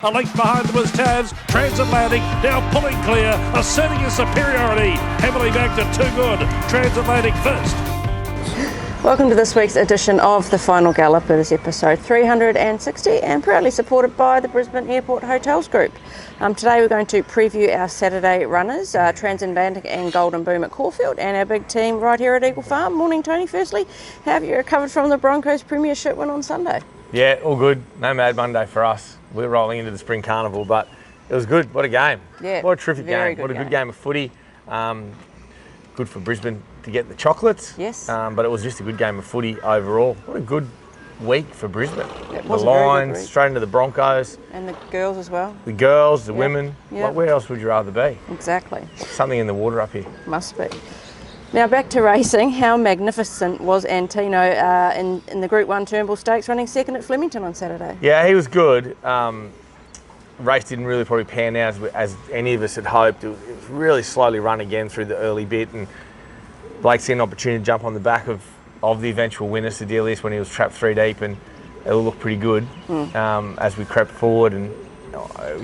A length behind them was Taz. Transatlantic now pulling clear, asserting his superiority. Heavily back to Too Good. Transatlantic first. Welcome to this week's edition of the Final Gallop. It is episode 360 and proudly supported by the Brisbane Airport Hotels Group. Today we're going to preview our Saturday runners, Transatlantic and Golden Boom at Caulfield, and our big team right here at Eagle Farm. Morning, Tony. Firstly, how have you recovered from the Broncos Premiership win on Sunday? Yeah, all good. No Mad Monday for us. We're rolling into the Spring Carnival, but it was good. What a game. Yeah, what a terrific game. What a good game of footy. Good for Brisbane to get the chocolates. Yes. But it was just a good game of footy overall. What a good week for Brisbane. It was the Lions, straight into the Broncos. And the girls as well. The girls, the women. Yep. Where else would you rather be? Exactly. Something in the water up here. Must be. Now back to racing. How magnificent was Antino in the Group 1 Turnbull Stakes, running second at Flemington on Saturday? Yeah, he was good. Race didn't really probably pan out as any of us had hoped. It was really slowly run again through the early bit, and Blake seen an opportunity to jump on the back of the eventual winner, Schillaci, when he was trapped 3 deep, and it looked pretty good as we crept forward and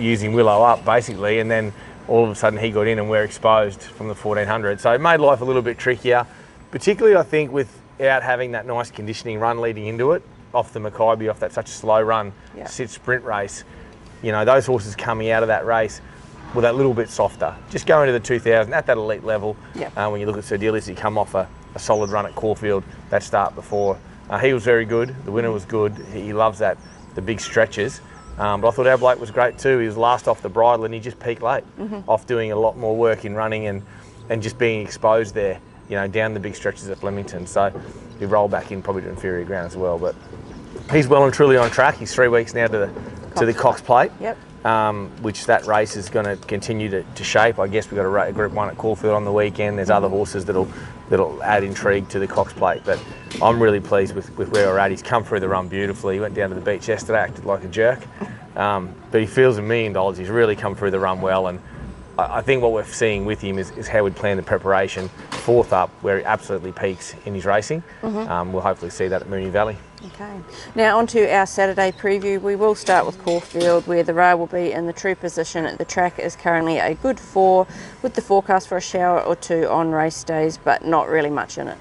using Willow up basically, and then all of a sudden he got in and we're exposed from the 1400. So it made life a little bit trickier, particularly I think without having that nice conditioning run leading into it, off the Mackay, off that such a slow run, sit sprint race. You know, those horses coming out of that race were that little bit softer. Just going to the 2000 at that elite level, when you look at Schillaci, he come off a solid run at Caulfield, that start before. He was very good, the winner was good, he loves the big stretches. But I thought our Blake was great too. He was last off the bridle and he just peaked late, off doing a lot more work in running and just being exposed there, you know, down the big stretches at Flemington. So he rolled back in probably to inferior ground as well. But he's well and truly on track. He's 3 weeks now to the Cox Plate, which that race is going to continue to shape. I guess we've got a Group 1 at Caulfield on the weekend. There's other horses that'll add intrigue to the Cox Plate. But I'm really pleased with where we're at. He's come through the run beautifully. He went down to the beach yesterday, acted like a jerk. But he feels $1 million. He's really come through the run well. And I think what we're seeing with him is how we'd planned the preparation, 4th up, where he absolutely peaks in his racing. We'll hopefully see that at Moonee Valley. Okay. Now on to our Saturday preview. We will start with Caulfield, where the rail will be in the true position. The track is currently a good 4, with the forecast for a shower or 2 on race days, but not really much in it.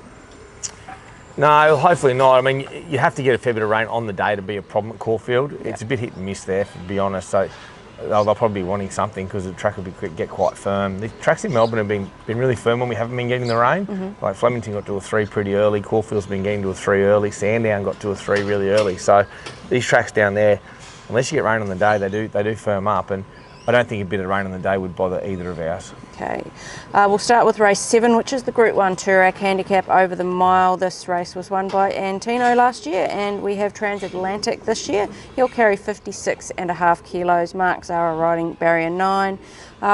No, hopefully not. I mean, you have to get a fair bit of rain on the day to be a problem at Caulfield. It's a bit hit and miss there, to be honest. So they'll probably be wanting something because the track will get quite firm. The tracks in Melbourne have been really firm when we haven't been getting the rain. Like Flemington got to a 3 pretty early. Caulfield's been getting to a 3 early. Sandown got to a 3 really early. So these tracks down there, unless you get rain on the day, they do firm up. And I don't think a bit of rain on the day would bother either of ours. Okay, we'll start with race 7, which is the Group 1 Toorak Handicap over the mile. This race was won by Antino last year, and we have Transatlantic this year. He'll carry 56.5 kilos. Mark Zara riding barrier 9.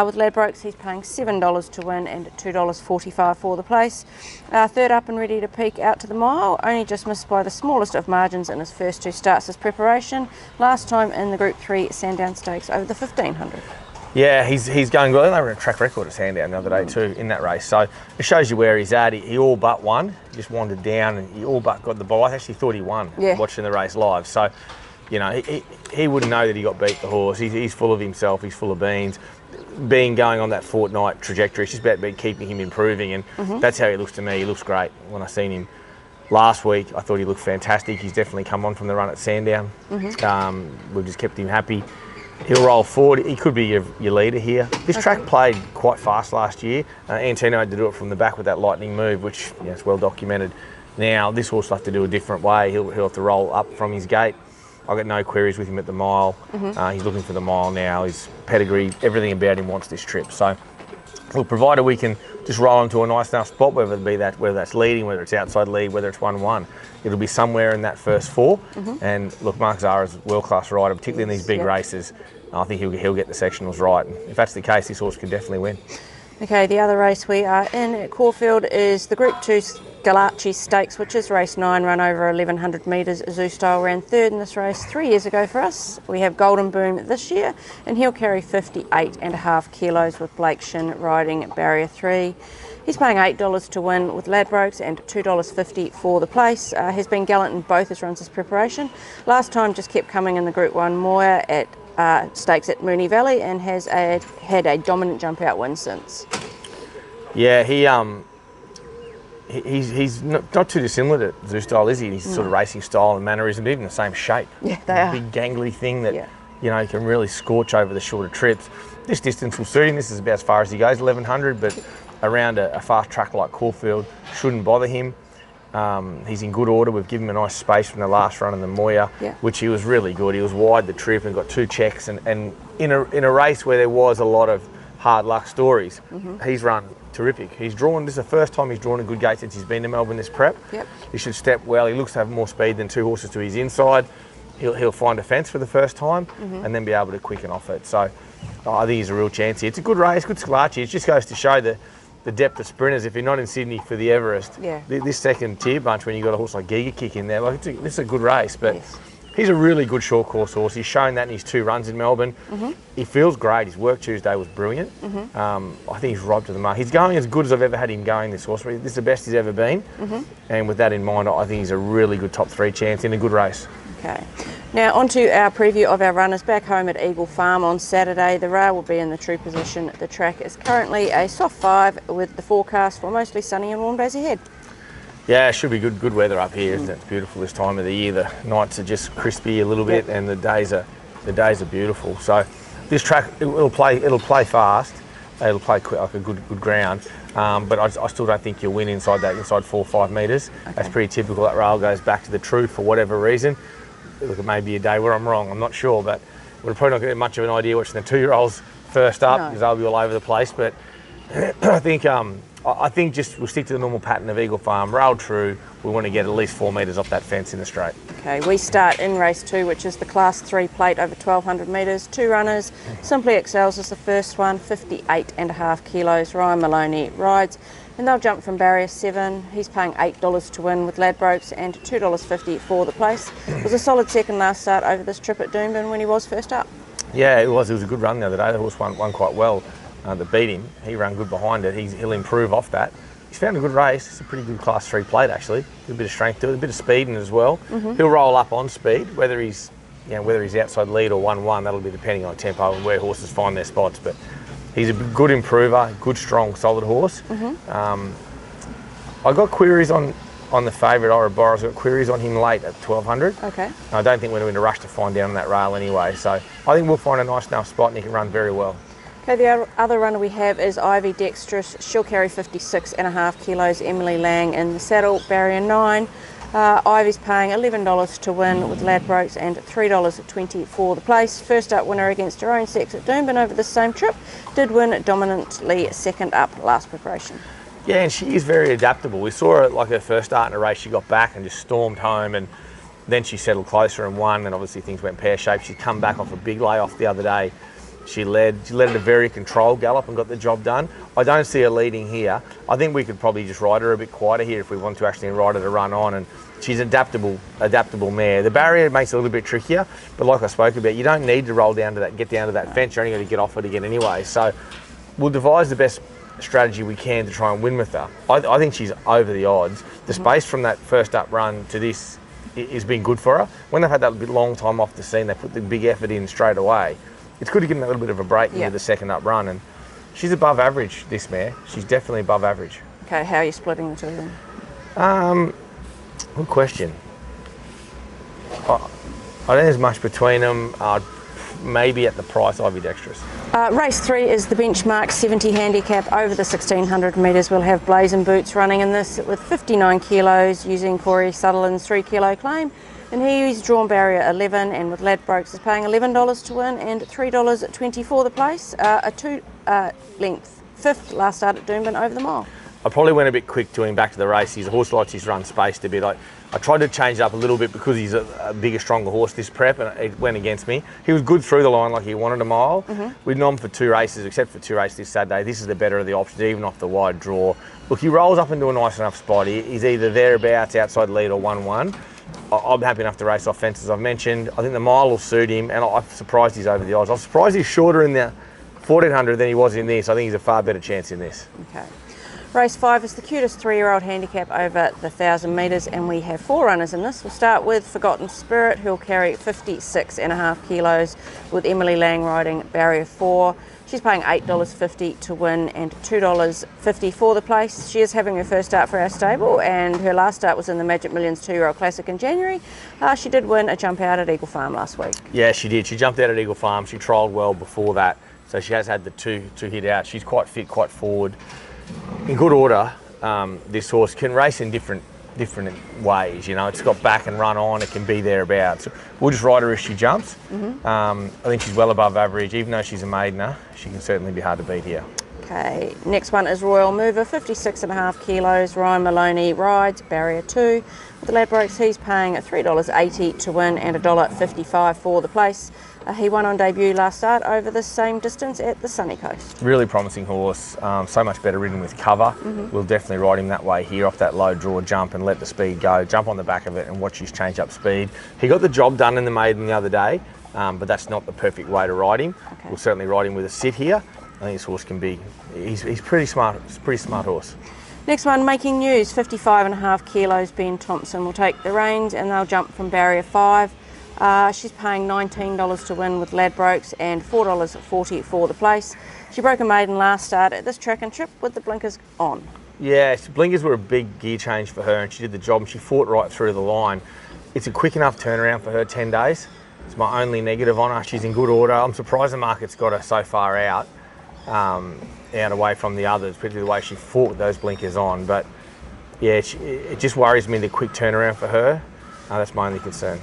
With Ladbrokes, he's paying $7 to win and $2.45 for the place. 3rd up and ready to peak out to the mile, only just missed by the smallest of margins in his first 2 starts as preparation. Last time in the Group 3 Sandown Stakes over the 1500. Yeah, he's going well. They were in a track record at Sandown the other day too in that race. So it shows you where he's at. He all but won. He just wandered down and he all but got the ball. I actually thought he won watching the race live. So, you know, he wouldn't know that he got beat the horse. He's full of himself. He's full of beans. Going on that fortnight trajectory, it's just about keeping him improving, and that's how he looks to me. He looks great. When I seen him last week, I thought he looked fantastic. He's definitely come on from the run at Sandown. We've just kept him happy. He'll roll forward. He could be your leader here. This track played quite fast last year. Antino had to do it from the back with that lightning move, which it's well documented. Now this horse will have to do a different way. He'll have to roll up from his gate. I've got no queries with him at the mile. He's looking for the mile now. His pedigree, everything about him wants this trip. So, look, provided we can just roll into a nice enough spot, whether that's leading, whether it's outside lead, whether it's 1-1, it'll be somewhere in that first 4. And look, Mark Zara's a world-class rider, particularly in these big races. I think he'll get the sectionals right. And if that's the case, this horse can definitely win. Okay, the other race we are in at Caulfield is the Group 2 Schillaci Stakes, which is race 9, run over 1100 metres. Zoo Style ran 3rd in this race 3 years ago for us. We have Golden Boom this year, and he'll carry 58.5 kilos with Blake Shin riding barrier 3. He's paying $8 to win with Ladbrokes and $2.50 for the place. Has been gallant in both his runs as preparation. Last time just kept coming in the Group 1 Moir at Stakes at Moonee Valley and has had a dominant jump out win since. Yeah, he's not too dissimilar to Zoo Style, is he? His sort of racing style and mannerism, even the same shape. Yeah, they are. Big gangly thing that you know can really scorch over the shorter trips. This distance will suit him. This is about as far as he goes, 1100, but around a fast track like Caulfield shouldn't bother him. He's in good order. We've given him a nice space from the last run in the Moya, which he was really good. He was wide the trip and got 2 checks. And in a race where there was a lot of hard luck stories, he's run terrific. He's drawn. This is the first time he's drawn a good gate since he's been to Melbourne this prep. He should step well. He looks to have more speed than 2 horses to his inside. He'll find a fence for the first time and then be able to quicken off it. So I think he's a real chance here. It's a good race, good Schillaci. It just goes to show the depth of sprinters. If you're not in Sydney for the Everest, this second tier bunch, when you've got a horse like Giga Kick in there, like this is a good race. But he's a really good short course horse. He's shown that in his 2 runs in Melbourne. He feels great. His work Tuesday was brilliant. I think he's robbed to the mark. He's going as good as I've ever had him going, this horse. This is the best he's ever been. And with that in mind, I think he's a really good top 3 chance in a good race. Okay. Now on to our preview of our runners back home at Eagle Farm on Saturday. The rail will be in the true position. The track is currently a soft 5 with the forecast for mostly sunny and warm days ahead. Yeah, it should be good weather up here, isn't it? It's beautiful this time of the year. The nights are just crispy a little bit, and the days are beautiful. So this track it'll play fast. It'll play quick, like a good ground. But I still don't think you'll win inside 4 or 5 metres. That's pretty typical. That rail goes back to the true for whatever reason. Look, it may be a day where I'm wrong. I'm not sure, but we're probably not going to get much of an idea watching the 2-year-olds first up because they'll be all over the place. But I think just we'll stick to the normal pattern of Eagle Farm, rail true. We want to get at least 4 metres off that fence in the straight. Okay, we start in race 2, which is the Class 3 plate over 1,200 metres. 2 runners. Simply Excels is the first one, 58.5 kilos. Ryan Maloney rides, and they'll jump from barrier 7. He's paying $8 to win with Ladbrokes and $2.50 for the place. It was a solid second last start over this trip at Doomben when he was first up. Yeah, it was. It was a good run the other day. The horse won quite well. That beat him. He ran good behind it. He'll improve off that. He's found a good race. It's a pretty good Class 3 plate actually. A bit of strength to it, a bit of speed in it as well. He'll roll up on speed, whether he's outside lead or 1-1. That'll be depending on tempo and where horses find their spots. But he's a good improver, good, strong, solid horse. I got queries on the favourite Ouroboros. I got queries on him late at 1,200. Okay. I don't think we're in a rush to find down on that rail anyway. So I think we'll find a nice enough spot and he can run very well. Okay, the other runner we have is Ivy Dexstress. She'll carry 56.5 kilos. Emily Lang in the saddle, barrier 9. Ivy's paying $11 to win with Ladbrokes and $3.20 for the place. First up winner against her own sex at Doomben over the same trip. Did win dominantly second up last preparation. Yeah, and she is very adaptable. We saw her like her first start in a race. She got back and just stormed home, and then she settled closer and won, and obviously things went pear-shaped. She's come back off a big layoff the other day. She led at a very controlled gallop and got the job done. I don't see her leading here. I think we could probably just ride her a bit quieter here if we want to actually ride her to run on. And she's an adaptable mare. The barrier makes it a little bit trickier, but like I spoke about, you don't need to roll down to that, get down to that fence. You're only going to get off it again anyway. So we'll devise the best strategy we can to try and win with her. I think she's over the odds. The space from that first up run to this has been good for her. When they've had that long time off the scene, they put the big effort in straight away. It's good to give them a little bit of a break into the second up run, and she's above average, this mare. She's definitely above average. Okay, how are you splitting the two of them? Good question. I don't think there's much between them. Maybe at the price, Ivy Dexstress. Race 3 is the benchmark 70 handicap over the 1,600 metres. We'll have Blazen boots running in this with 59 kilos using Corey Sutherland's 3 kilo claim. And he's drawn barrier 11, and with Ladbrokes is paying $11 to win and $3.20 for the place. A 2-length fifth last start at Doomben over the mile. I probably went a bit quick to him back to the race. He's a horse likes his run spaced a bit. I tried to change it up a little bit because he's a bigger, stronger horse this prep, and it went against me. He was good through the line like he wanted a mile. We'd known him for 2 races, except for 2 races this Saturday. This is the better of the options, even off the wide draw. Look, he rolls up into a nice enough spot. He's either thereabouts, outside lead or 1-1. I'm happy enough to race off fence, as I've mentioned. I think the mile will suit him, and I'm surprised he's over the odds. I'm surprised he's shorter in the 1,400 than he was in this. I think he's a far better chance in this. Okay. Race 5 is the cutest 3-year-old handicap over the 1,000 metres, and we have 4 runners in this. We'll start with Forgotten Spirit, who'll carry 56.5 kilos with Emily Lang riding barrier 4. She's paying $8.50 to win and $2.50 for the place. She is having her first start for our stable, and her last start was in the Magic Millions 2-year-old Classic in January. She did win a jump out at Eagle Farm last week. Yeah, she did. She jumped out at Eagle Farm. She trialled well before that, so she has had the two hit out. She's quite fit, quite forward. In good order, this horse can race in different ways. You know, it's got back and run on. It can be thereabouts. We'll just ride her if she jumps. I think she's well above average. Even though she's a maidener, she can certainly be hard to beat here. Okay, next one is Royal Mover, 56.5 kilos. Ryan Maloney rides barrier 2. With the Ladbrokes, he's paying $3.80 to win and $1.55 for the place. He won on debut last start over the same distance at the Sunny Coast. Really promising horse, so much better ridden with cover. We'll definitely ride him that way here off that low draw jump and let the speed go. Jump on the back of it and watch his change up speed. He got the job done in the maiden the other day, but that's not the perfect way to ride him. Okay. We'll certainly ride him with a sit here. I think this horse can be, he's pretty smart. It's a pretty smart horse. Next one, Making News, 55.5 kilos. Ben Thompson will take the reins and they'll jump from barrier 5. She's paying $19 to win with Ladbrokes and $4.40 for the place. She broke a maiden last start at this track and trip with the blinkers on. Yeah, blinkers were a big gear change for her and she did the job and she fought right through the line. It's a quick enough turnaround for her, 10 days. It's my only negative on her. She's in good order. I'm surprised the market's got her so far out away from the others, particularly the way she fought with those blinkers on. But yeah, it just worries me, the quick turnaround for her. That's my only concern.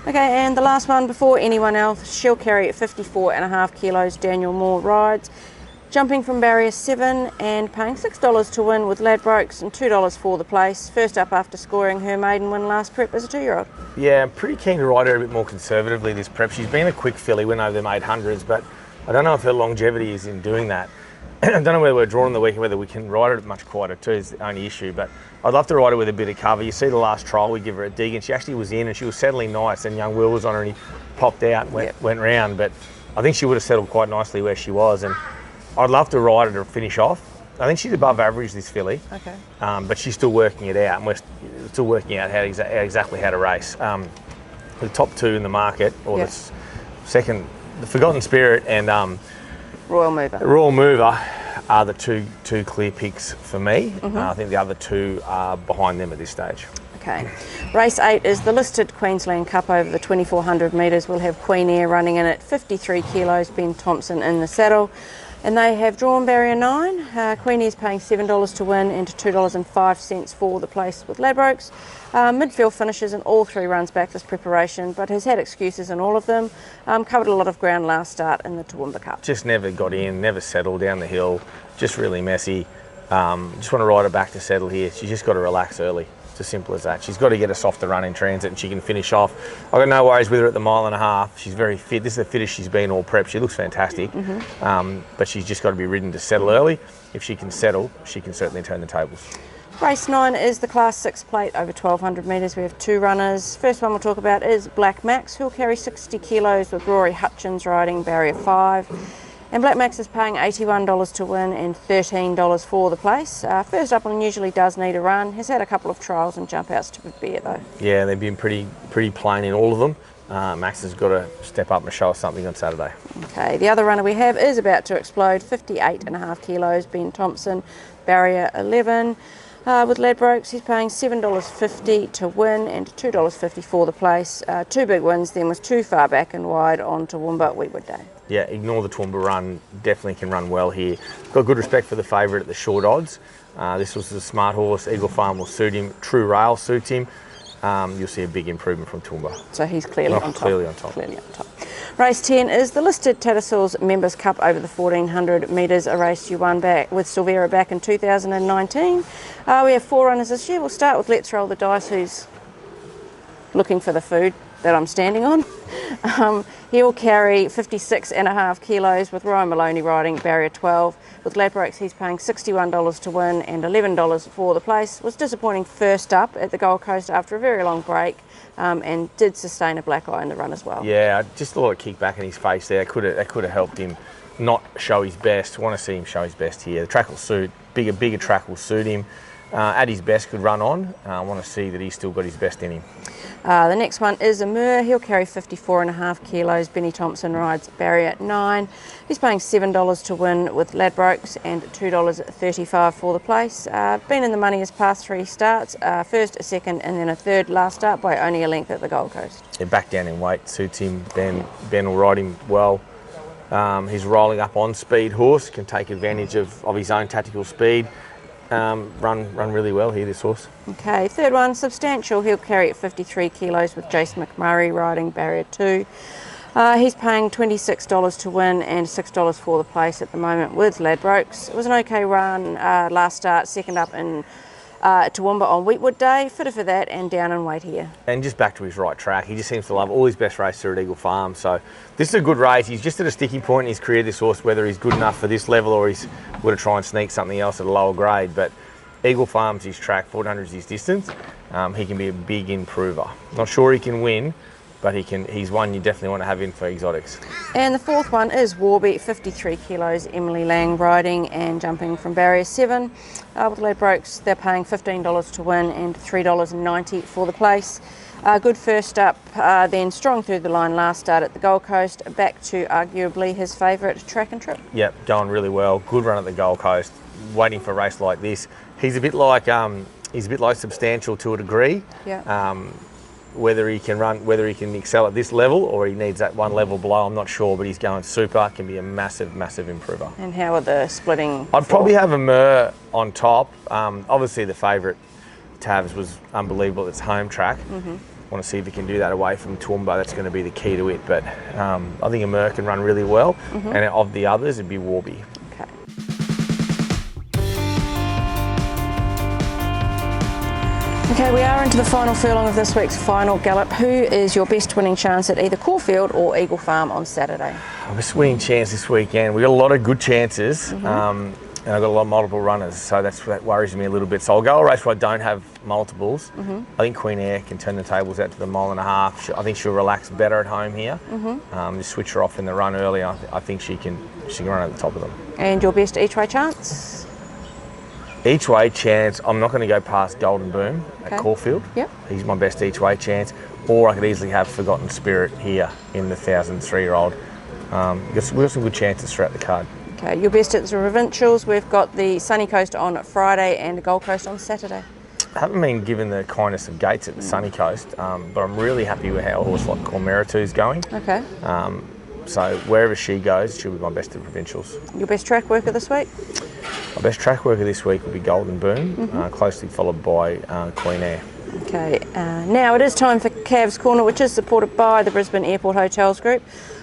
Okay, and the last one before anyone else, she'll carry 54.5 kilos. Daniel Moore rides, jumping from barrier 7 and paying $6 to win with Ladbrokes and $2 for the place. First up after scoring her maiden win last prep as a 2-year-old. Yeah, I'm pretty keen to ride her a bit more conservatively this prep. She's been a quick filly, went over them 800s, but I don't know if her longevity is in doing that. I don't know whether we're drawn the week, whether we can ride her much quieter too is the only issue, but I'd love to ride her with a bit of cover. You see the last trial we give her at Deegan, she actually was in and she was settling nice and young Will was on her and he popped out and went round, but I think she would have settled quite nicely where she was and I'd love to ride her to finish off. I think she's above average, this filly, but she's still working it out and we're still working out exactly how to race. The top 2 in the market, or the second, the Forgotten Spirit and Royal Mover. Royal Mover are the two clear picks for me. I think the other 2 are behind them at this stage. Okay. Race 8 is the listed Queensland Cup over the 2,400 metres. We'll have Queen Air running in at 53 kilos, Ben Thompson in the saddle. And they have drawn barrier 9. Queen Air's paying $7 to win and $2.05 for the place with Ladbrokes. Midfield finishes in all 3 runs back this preparation, but has had excuses in all of them. Covered a lot of ground last start in the Toowoomba Cup. Just never got in, never settled down the hill, just really messy. Just want to ride her back to settle here. She's just got to relax early. It's as simple as that. She's got to get a softer run in transit and she can finish off. I've got no worries with her at the 1.5 miles. She's very fit. This is the fittest she's been all prep. She looks fantastic, but she's just got to be ridden to settle early. If she can settle, she can certainly turn the tables. Race 9 is the Class 6 plate over 1,200 metres. We have 2 runners. First one we'll talk about is Blakmax, who'll carry 60 kilos with Rory Hutchins riding barrier 5. And Blakmax is paying $81 to win and $13 for the place. First up and usually does need a run. Has had a couple of trials and jump outs to prepare though. Yeah, they've been pretty plain in all of them. Max has got to step up and show us something on Saturday. Okay, the other runner we have is about to explode, 58.5 kilos, Ben Thompson, barrier 11. With Ladbrokes, he's paying $7.50 to win and $2.50 for the place. 2 big wins, then was too far back and wide on Toowoomba Weewood Day. Yeah, ignore the Toowoomba run, definitely can run well here. Got good respect for the favourite at the short odds. This was a smart horse, Eagle Farm will suit him, True Rail suits him. You'll see a big improvement from Toowoomba. So he's clearly on top. Clearly on top. Clearly on top. Race 10 is the listed Tattersalls Members Cup over the 1,400 metres, a race you won back with Silvera back in 2019. We have 4 runners this year. We'll start with Let's Roll the Dice, who's looking for the food that I'm standing on. He'll carry 56.5 kilos with Ryan Maloney riding barrier 12. With Ladbrokes, he's paying $61 to win and $11 for the place. Was disappointing first up at the Gold Coast after a very long break and did sustain a black eye in the run as well. Yeah, just a lot of kick back in his face there. That could have helped him not show his best. I want to see him show his best here. The track will suit. bigger track will suit him. At his best could run on. I want to see that he's still got his best in him. The next one is Amur. He'll carry 54.5 kilos. Benny Thompson rides barrier 9. He's paying $7 to win with Ladbrokes and $2.35 for the place. Been in the money his past 3 starts, first, a second and then a third last start by only a length at the Gold Coast. Yeah, back down in weight suits him. Ben will ride him well. He's rolling up on speed horse, can take advantage of his own tactical speed. Run really well here, this horse. Okay, third one, Substantial. He'll carry at 53 kilos with Jason McMurray riding barrier 2. He's paying $26 to win and $6 for the place at the moment with Ladbrokes. It was an okay run last start, second up in Toowoomba on Wheatwood Day. Fitter for that and down in weight here. And just back to his right track. He just seems to love all his best races at Eagle Farm. So this is a good race. He's just at a sticky point in his career, this horse, whether he's good enough for this level or he's going to try and sneak something else at a lower grade. But Eagle Farm's his track, 400 is his distance. He can be a big improver. Not sure he can win, but he's one you definitely want to have in for exotics. And the fourth one is Warby, 53 kilos, Emily Lang riding and jumping from barrier 7. With Ladbrokes, they're paying $15 to win and $3.90 for the place. Good first up, then strong through the line last start at the Gold Coast, back to arguably his favourite track and trip. Yep, going really well. Good run at the Gold Coast. Waiting for a race like this. He's a bit like Substantial to a degree. Yeah. Whether he can excel at this level or he needs that one level below, I'm not sure, but he's going super, can be a massive, massive improver. And how are the splitting? I'd probably have Amur on top. Obviously the favourite, Tavs, was unbelievable at its home track. Want to see if he can do that away from Toowoomba. That's going to be the key to it. But I think Amur can run really well. And of the others, it'd be Warby. Okay. Okay, we are into the final furlong of this week's Final Gallop. Who is your best winning chance at either Caulfield or Eagle Farm on Saturday? Best winning chance this weekend. We've got a lot of good chances, and I've got a lot of multiple runners, so that worries me a little bit. So I'll go a race where I don't have multiples. I think Queen Air can turn the tables out to the 1.5 miles. I think she'll relax better at home here. Just switch her off in the run early. I think she can run at the top of them. And your best each way chance? Each way chance, I'm not going to go past Golden Boom at Caulfield. Yep. He's my best each way chance. Or I could easily have Forgotten Spirit here in the 1,003-year-old. We've got some good chances throughout the card. Okay, your best at the provincials. We've got the Sunny Coast on Friday and the Gold Coast on Saturday. I haven't been given the kindness of Gates at the Sunny Coast, but I'm really happy with how a horse like Cormeritu is going. Okay. So wherever she goes, she'll be my best at provincials. Your best track worker this week? My best track worker this week will be Golden Boom, closely followed by Queen Air. Okay, now it is time for Cavs Corner, which is supported by the Brisbane Airport Hotels Group.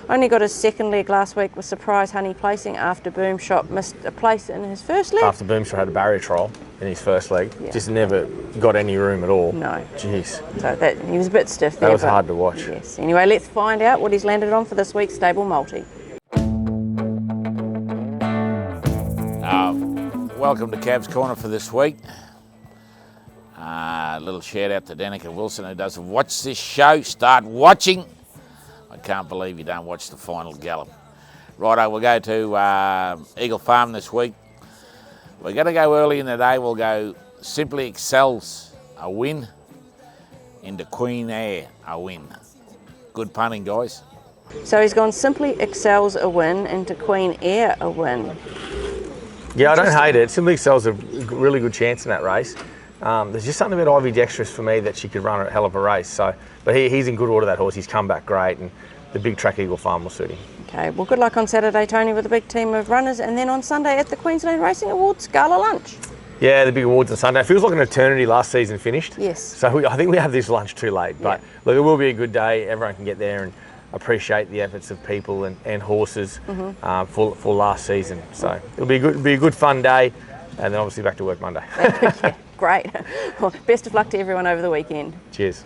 Only got his second leg last week with Surprise Honey placing after Boomshot missed a place in his first leg. After Boomshot had a barrier trial in his first leg, just never got any room at all. No. Jeez. So he was a bit stiff there. That was hard to watch. Yes. Anyway, let's find out what he's landed on for this week's stable multi. Welcome to Cavs Corner for this week. A little shout out to Danica Wilson, who doesn't watch this show. Start watching. I can't believe you don't watch the Final Gallop. Righto, we'll go to Eagle Farm this week. We're going to go early in the day. We'll go Simply Excels, a win, into Queen Air, a win. Good punting, guys. So he's gone Simply Excels, a win, into Queen Air, a win. Yeah, I don't hate it. Simply Excel's a really good chance in that race. There's just something about Ivy Dexstress for me that she could run a hell of a race. So, but he's in good order, that horse. He's come back great, and the big track Eagle Farm will suit him. Okay, well, good luck on Saturday, Tony, with a big team of runners, and then on Sunday at the Queensland Racing Awards Gala lunch. Yeah, the big awards on Sunday. It feels like an eternity. Last season finished. Yes. So I think we have this lunch too late. But look, it will be a good day. Everyone can get there and appreciate the efforts of people and horses for last season. So it'll be a good fun day, and then obviously back to work Monday. Yeah, great. Well, best of luck to everyone over the weekend. Cheers.